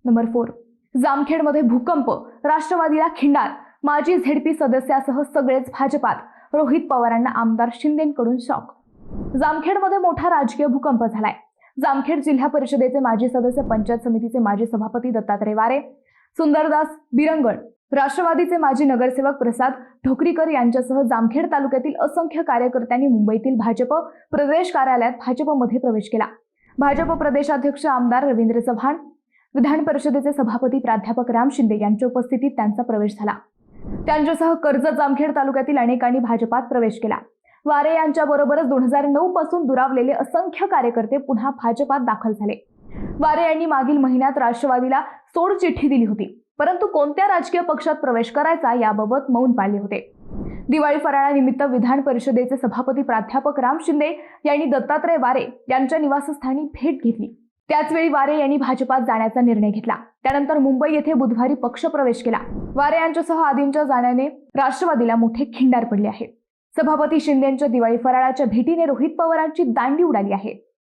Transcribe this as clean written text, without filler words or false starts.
Number 4. जामखेडमध्ये भूकंप, राष्ट्रवादीला खिंडार, माजी झेडपी सदस्यासह सगळेच भाजपात, रोहित पवारांना आमदार शिंदेंकडून शॉक. जामखेडमध्ये मोठा राजकीय भूकंप झालाय. जामखेड जिल्हा परिषदेचे माजी सदस्य, पंचायत समितीचे माजी सभापती दत्तात्रय वारे, सुंदरदास बिरंगड, राष्ट्रवादीचे माजी नगरसेवक प्रसाद ठोकरीकर यांच्यासह जामखेड तालुक्यातील असंख्य कार्यकर्त्यांनी मुंबईतील भाजप प्रदेश कार्यालयात भाजपमध्ये प्रवेश केला. भाजप प्रदेशाध्यक्ष आमदार रवींद्र चव्हाण, विधान परिषदेचे सभापती प्राध्यापक राम शिंदे यांच्या उपस्थितीत त्यांचा प्रवेश झाला. त्यांच्यासह कर्जत जामखेड तालुक्यातील अनेकांनी भाजपात प्रवेश केला. वारे यांच्याबरोबरच 2009 पासून दुरावलेले असंख्य कार्यकर्ते पुन्हा भाजपात दाखल झाले. वारे यांनी मागील महिन्यात राष्ट्रवादीला सोडचिठ्ठी दिली होती, परंतु कोणत्या राजकीय पक्षात प्रवेश करायचा याबाबत मौन पाळले होते. दिवाळी फराळानिमित्त विधान परिषदेचे सभापती प्राध्यापक राम शिंदे यांनी दत्तात्रय वारे यांच्या निवासस्थानी भेट घेतली. त्याचवेळी वारे यांनी भाजपात जाण्याचा निर्णय घेतला. त्यानंतर मुंबई येथे बुधवारी पक्ष प्रवेश केला. वारे यांच्यासह आदींच्या जाण्याने राष्ट्रवादीला मोठे खिंडार पडले आहे. सभापती शिंदेंच्या दिवाळी फराळाच्या भेटीने रोहित पवारांची दांडी उडाली आहे.